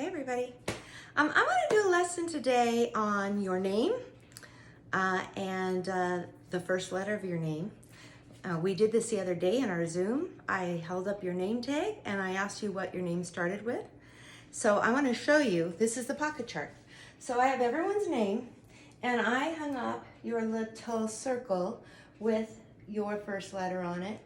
Hey everybody. I want to do a lesson today on your name and the first letter of your name. We did this the other day in our Zoom. I held up your name tag and I asked you what your name started with. So I want to show you, this is the pocket chart. So I have everyone's name and I hung up your little circle with your first letter on it.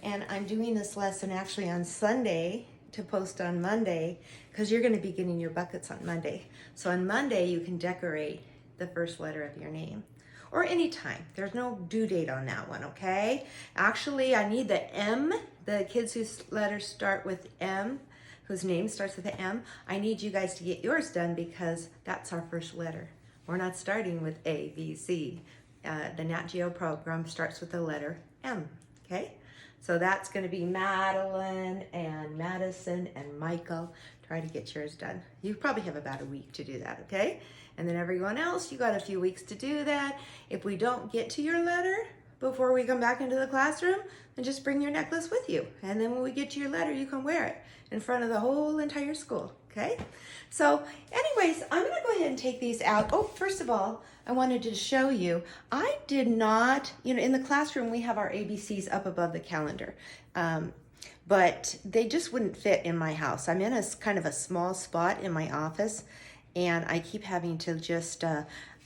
And I'm doing this lesson actually on Sunday to post on Monday because you're going to be getting your buckets on Monday. So on Monday you can decorate the first letter of your name or anytime. There's no due date on that one, okay? Actually, I need the M, the kids whose letters start with M, whose name starts with the M. I need you guys to get yours done because that's our first letter. We're not starting with A, B, C. The Nat Geo program starts with the letter M, okay? So that's going to be Madeline and Madison and Michael. Try to get yours done. You probably have about a week to do that, okay? And then everyone else, you got a few weeks to do that. If we don't get to your letter before we come back into the classroom, then just bring your necklace with you. And then when we get to your letter, you can wear it in front of the whole entire school, okay? So anyways, I'm going to go ahead and take these out. Oh, first of all, I wanted to show you, I did not, in the classroom, we have our ABCs up above the calendar. But they just wouldn't fit in my house. I'm in a kind of a small spot in my office, and I keep having to just,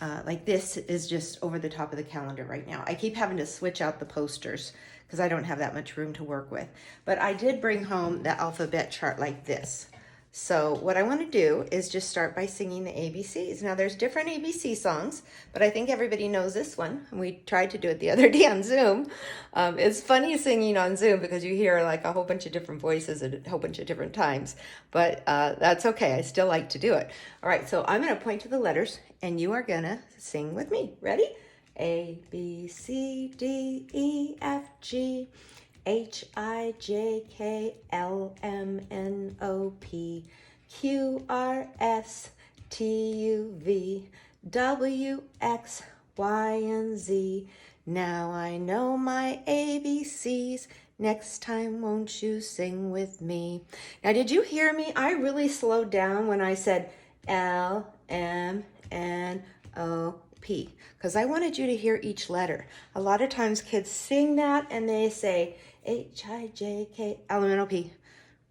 like this is just over the top of the calendar right now. I keep having to switch out the posters because I don't have that much room to work with. But I did bring home the alphabet chart like this. So what I want to do is just start by singing the ABCs. Now there's different ABC songs, but I think everybody knows this one. We tried to do it the other day on Zoom. It's funny singing on Zoom because you hear like a whole bunch of different voices at a whole bunch of different times, but that's okay. I still like to do it. All right, so I'm going to point to the letters and you are going to sing with me. Ready? A, B, C, D, E, F, G, H, I, J, K, L, M, N, O, P, Q, R, S, T, U, V, W, X, Y, and Z. Now I know my ABCs. Next time, won't you sing with me? Now, did you hear me? I really slowed down when I said L, M, N, O, P, because I wanted you to hear each letter. A lot of times kids sing that and they say H, I, J, K, L, M, N, O, P.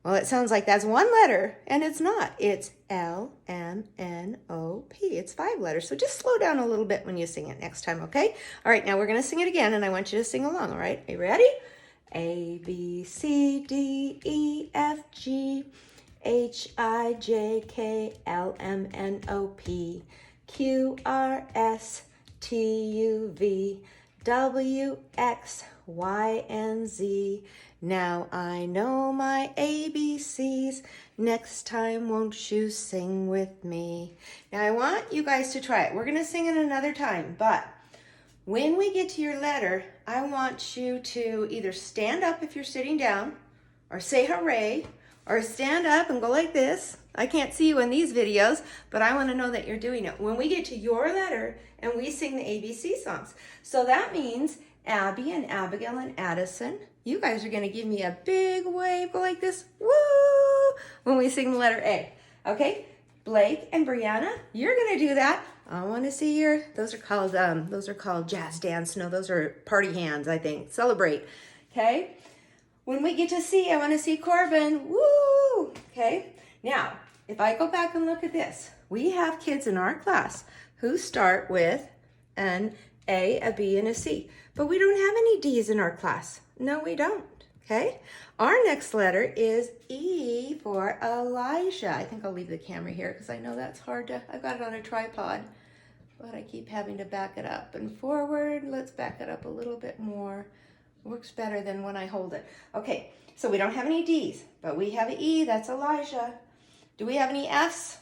Well, it sounds like that's one letter, and it's not. It's L, M, N, O, P. It's 5 letters. So just slow down a little bit when you sing it next time, okay? All right, now we're going to sing it again, and I want you to sing along, all right? Are you ready? A, B, C, D, E, F, G, H, I, J, K, L, M, N, O, P, Q, R, S, T, U, V, W, X, Y, and Z. Now I know my ABCs. Next time, won't you sing with me? Now I want you guys to try it. We're going to sing it another time, but when we get to your letter, I want you to either stand up if you're sitting down, or say hooray, or stand up and go like this. I can't see you in these videos, but I want to know that you're doing it. When we get to your letter and we sing the ABC songs. So that means Abby and Abigail and Addison, you guys are going to give me a big wave, go like this, woo, when we sing the letter A. Okay? Blake and Brianna, you're going to do that. I want to see your, those are called jazz dance. No, those are party hands, I think. Celebrate. Okay? When we get to C, I want to see Corbin. Woo! Okay? Now, if I go back and look at this, we have kids in our class who start with an A, a B, and a C. But we don't have any D's in our class. No, we don't. Okay? Our next letter is E for Elijah. I think I'll leave the camera here because I know that's hard to, I've got it on a tripod, but I keep having to back it up and forward. Let's back it up a little bit more. Works better than when I hold it. Okay, so we don't have any D's, but we have an E, that's Elijah. Do we have any F's?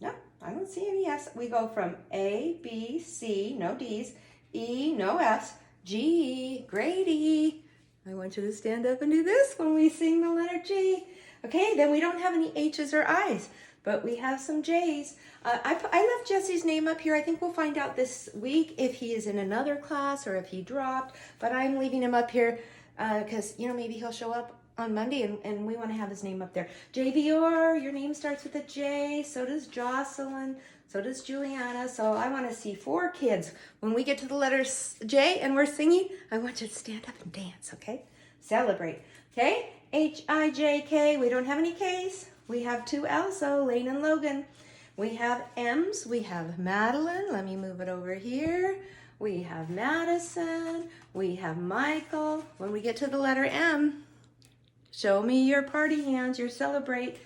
No, I don't see any F's. We go from A, B, C, no D's, E, no F's, G, Grady. I want you to stand up and do this when we sing the letter G. Okay, then we don't have any H's or I's, but we have some J's. I left Jesse's name up here. I think we'll find out this week if he is in another class or if he dropped, but I'm leaving him up here because, maybe he'll show up on Monday, and we want to have his name up there. JVR, your name starts with a J. So does Jocelyn. So does Juliana. So I want to see 4 kids. When we get to the letter J and we're singing, I want you to stand up and dance, okay? Celebrate. Okay? H-I-J-K. We don't have any K's. We have 2 L's, so Lane and Logan. We have M's. We have Madeline. Let me move it over here. We have Madison. We have Michael. When we get to the letter M, show me your party hands, your celebrate.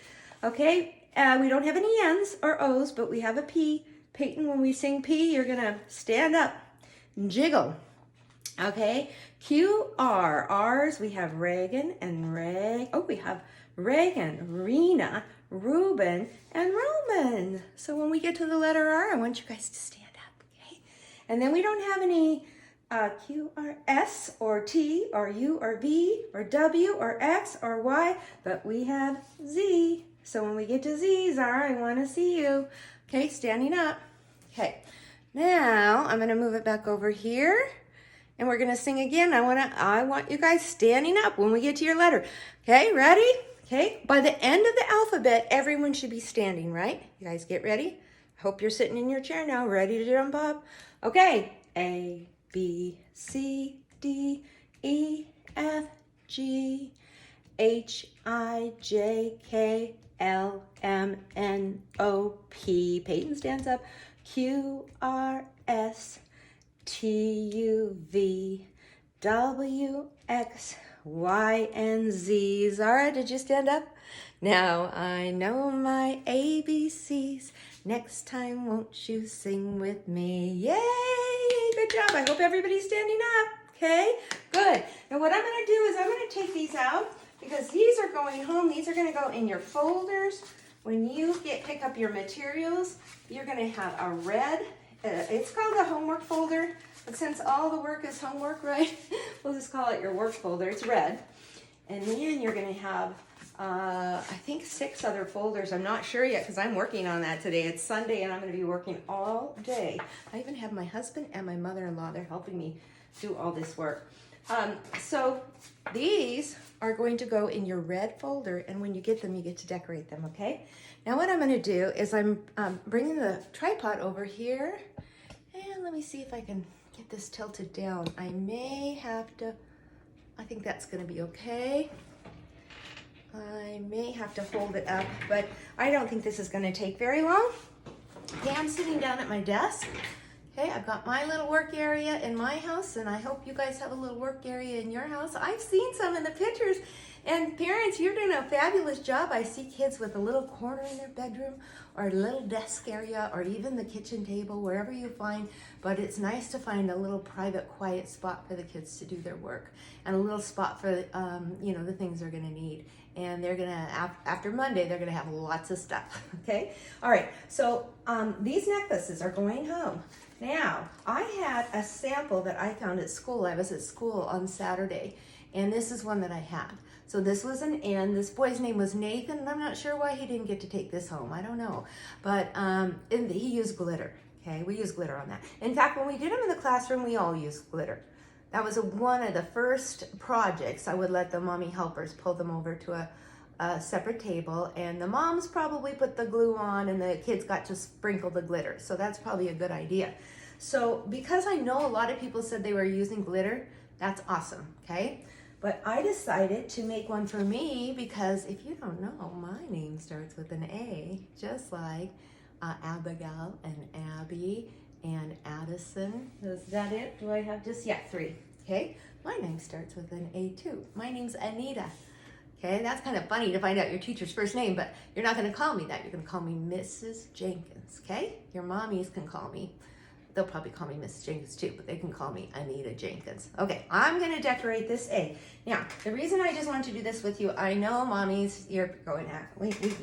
Okay? We don't have any N's or O's, but we have a P. Peyton, when we sing P, you're going to stand up and jiggle. Okay? Q-R. R's, we have Reagan and we have Reagan, Rena, Ruben, and Roman. So when we get to the letter R, I want you guys to stand up, okay? And then we don't have any Q, R, S, or T, or U, or V, or W, or X, or Y, but we have Z. So when we get to Z, Zara, I want to see you. Okay, standing up. Okay, now I'm going to move it back over here, and we're going to sing again. I want you guys standing up when we get to your letter. Okay, ready? Okay, by the end of the alphabet, everyone should be standing, right? You guys get ready? I hope you're sitting in your chair now, ready to jump up. Okay, A, B, C, D, E, F, G, H, I, J, K, L, M, N, O, P. Peyton stands up. Q, R, S, T, U, V, W, X, Y, and Z. Zara, did you stand up? Now I know my ABCs. Next time, won't you sing with me? Yay! Good job. I hope everybody's standing up. Okay, good. Now what I'm going to do is I'm going to take these out because these are going home. These are going to go in your folders. When you pick up your materials, you're going to have a red, it's called a homework folder, but since all the work is homework, right, we'll just call it your work folder. It's red. And then you're going to have, I think 6 other folders. I'm not sure yet because I'm working on that today. It's Sunday and I'm going to be working all day. I even have my husband and my mother-in-law. They're helping me do all this work. So these are going to go in your red folder, and when you get them, you get to decorate them, okay? Now what I'm going to do is I'm bringing the tripod over here, and let me see if I can get this tilted down. I may have to, I think that's going to be okay. I may have to hold it up, but I don't think this is going to take very long. Okay, I'm sitting down at my desk. Okay, I've got my little work area in my house, and I hope you guys have a little work area in your house. I've seen some in the pictures, and parents, you're doing a fabulous job. I see kids with a little corner in their bedroom, or a little desk area, or even the kitchen table, wherever you find, but it's nice to find a little private, quiet spot for the kids to do their work, and a little spot for, the things they're gonna need. And they're gonna, after Monday, they're gonna have lots of stuff, okay? All right, so these necklaces are going home. Now, I had a sample that I found at school. I was at school on Saturday, and this is one that I had. So this was an N. This boy's name was Nathan, and I'm not sure why he didn't get to take this home. I don't know. But he used glitter, okay? We use glitter on that. In fact, when we did them in the classroom, we all used glitter. That was one of the first projects. I would let the mommy helpers pull them over to a separate table, and the moms probably put the glue on and the kids got to sprinkle the glitter. So that's probably a good idea. So because I know a lot of people said they were using glitter, that's awesome, okay? But I decided to make one for me because if you don't know, my name starts with an A, just like Abigail and Abby and Addison. Is that it? Do I have just, 3, okay? My name starts with an A too. My name's Anita. Okay, that's kind of funny to find out your teacher's first name, but you're not going to call me that. You're going to call me Mrs. Jenkins, okay? Your mommies can call me. They'll probably call me Mrs. Jenkins too, but they can call me Anita Jenkins. Okay, I'm going to decorate this A. Now, the reason I just wanted to do this with you, I know mommies, you're going,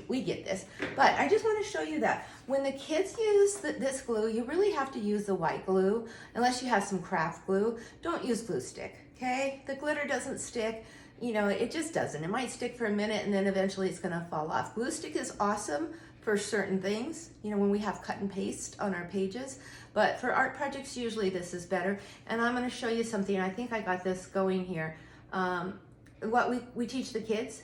we get this, but I just want to show you that when the kids use this glue, you really have to use the white glue, unless you have some craft glue. Don't use glue stick, okay? The glitter doesn't stick. It just doesn't. It might stick for a minute and then eventually it's gonna fall off. Glue stick is awesome for certain things, when we have cut and paste on our pages, but for art projects, usually this is better. And I'm gonna show you something. I think I got this going here. what we teach the kids,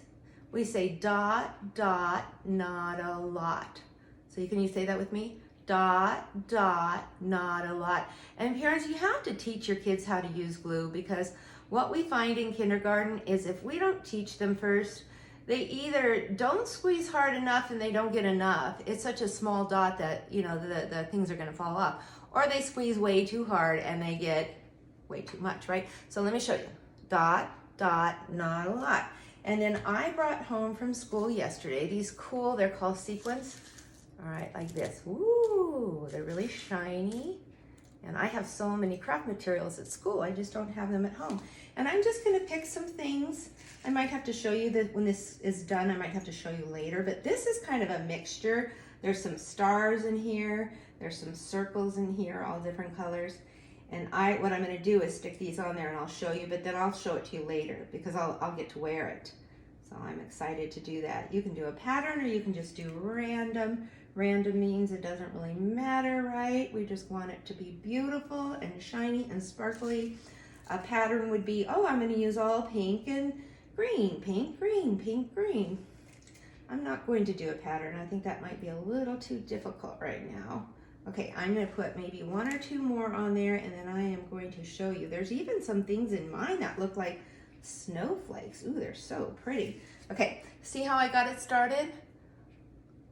we say dot, dot, not a lot. So can you say that with me? Dot, dot, not a lot. And parents, you have to teach your kids how to use glue, because what we find in kindergarten is if we don't teach them first, they either don't squeeze hard enough and they don't get enough. It's such a small dot that, you know, the things are gonna fall off. Or they squeeze way too hard and they get way too much, right? So let me show you. Dot, dot, not a lot. And then I brought home from school yesterday these cool, they're called sequins. All right, like this. Ooh, they're really shiny. And I have so many craft materials at school, I just don't have them at home. And I'm just gonna pick some things. I might have to show you that when this is done, I might have to show you later, but this is kind of a mixture. There's some stars in here, there's some circles in here, all different colors. And what I'm gonna do is stick these on there and I'll show you, but then I'll show it to you later because I'll get to wear it. So I'm excited to do that. You can do a pattern or you can just do random. Random means it doesn't really matter, right? We just want it to be beautiful and shiny and sparkly. A pattern would be, oh, I'm gonna use all pink and green, pink, green, pink, green. I'm not going to do a pattern. I think that might be a little too difficult right now. Okay, I'm gonna put maybe one or two more on there and then I am going to show you. There's even some things in mine that look like snowflakes. Ooh, they're so pretty. Okay, see how I got it started?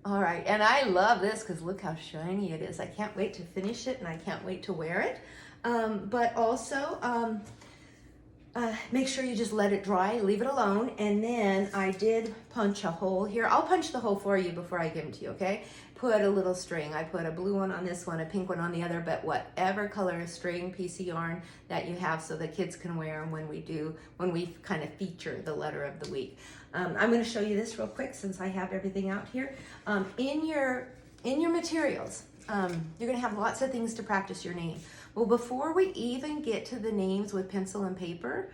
All right, and I love this because look how shiny it is. I can't wait to finish it and I can't wait to wear it. But also, make sure you just let it dry, leave it alone. And then I did punch a hole here. I'll punch the hole for you before I give them to you, okay? Put a little string. I put a blue one on this one, a pink one on the other, but whatever color string, piece of yarn that you have so the kids can wear them when we kind of feature the letter of the week. I'm gonna show you this real quick since I have everything out here. In your materials, you're gonna have lots of things to practice your name. Well, before we even get to the names with pencil and paper,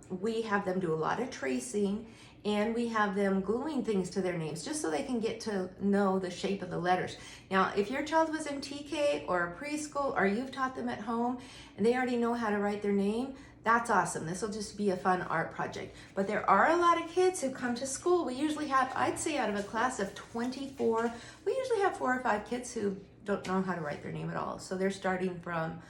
we have them do a lot of tracing and we have them gluing things to their names just so they can get to know the shape of the letters. Now, if your child was in TK or preschool or you've taught them at home and they already know how to write their name, that's awesome. This will just be a fun art project. But there are a lot of kids who come to school. We usually have, I'd say out of a class of 24, we usually have 4 or 5 kids who don't know how to write their name at all. So they're starting from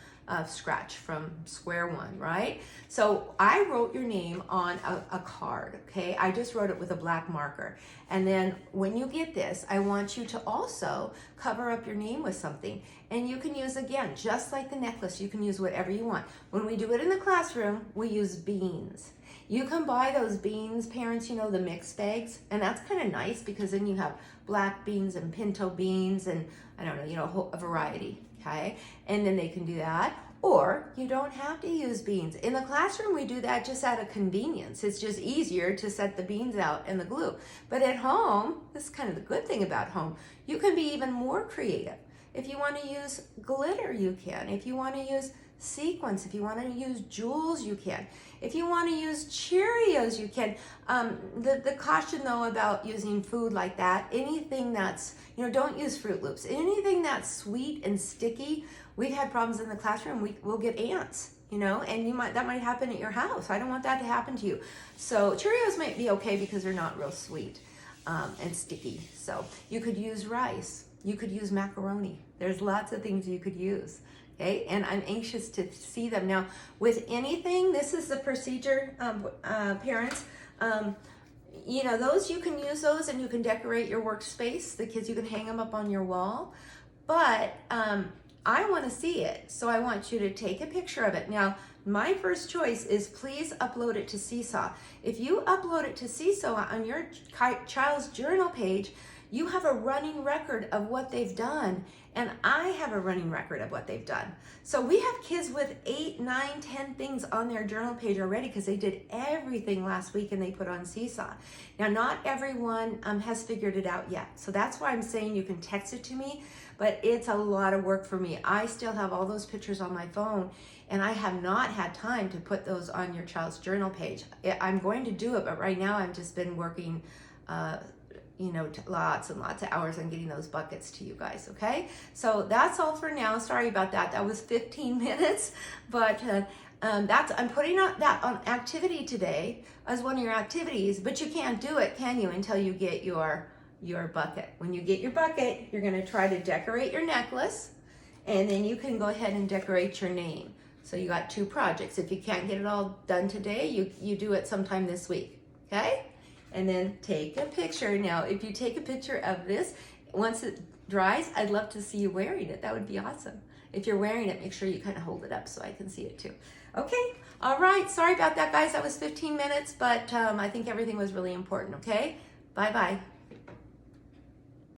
scratch, from square one, right? So I wrote your name on a card, okay? I just wrote it with a black marker. And then when you get this, I want you to also cover up your name with something. And you can use, again, just like the necklace, you can use whatever you want. When we do it in the classroom, we use beans. You can buy those beans, parents, you know, the mixed bags, and that's kind of nice because then you have black beans and pinto beans and I don't know, you know, a variety, okay? And then they can do that. Or you don't have to use beans. In the classroom, we do that just out of convenience. It's just easier to set the beans out and the glue. But at home, this is kind of the good thing about home, you can be even more creative. If you want to use glitter, you can. If you want to use sequins, if you want to use jewels, you can. If you want to use Cheerios, you can. The caution though about using food like that, anything that's, you know, don't use Fruit Loops. Anything that's sweet and sticky, we've had problems in the classroom, we'll get ants, you know, and that might happen at your house. I don't want that to happen to you. So Cheerios might be okay because they're not real sweet and sticky. So you could use rice, you could use macaroni. There's lots of things you could use. Okay, and I'm anxious to see them. Now, with anything, this is the procedure, parents. You know, those, you can use those and you can decorate your workspace. The kids, you can hang them up on your wall. But I want to see it, so I want you to take a picture of it. Now, my first choice is please upload it to Seesaw. If you upload it to Seesaw on your child's journal page, you have a running record of what they've done, and I have a running record of what they've done. So we have kids with 8, 9, 10 things on their journal page already because they did everything last week and they put on Seesaw. Now, not everyone has figured it out yet. So that's why I'm saying you can text it to me, but it's a lot of work for me. I still have all those pictures on my phone and I have not had time to put those on your child's journal page. I'm going to do it, but right now I've just been working you know, lots and lots of hours on getting those buckets to you guys, okay? So that's all for now. Sorry about that. That was 15 minutes, but I'm putting that on activity today as one of your activities, but you can't do it, can you, until you get your bucket. When you get your bucket, you're gonna try to decorate your necklace, and then you can go ahead and decorate your name. So you got 2 projects. If you can't get it all done today, you do it sometime this week, okay? And then take a picture. Now, if you take a picture of this, once it dries, I'd love to see you wearing it. That would be awesome. If you're wearing it, make sure you kind of hold it up so I can see it too. Okay, all right. Sorry about that, guys. That was 15 minutes, but I think everything was really important, okay? Bye-bye.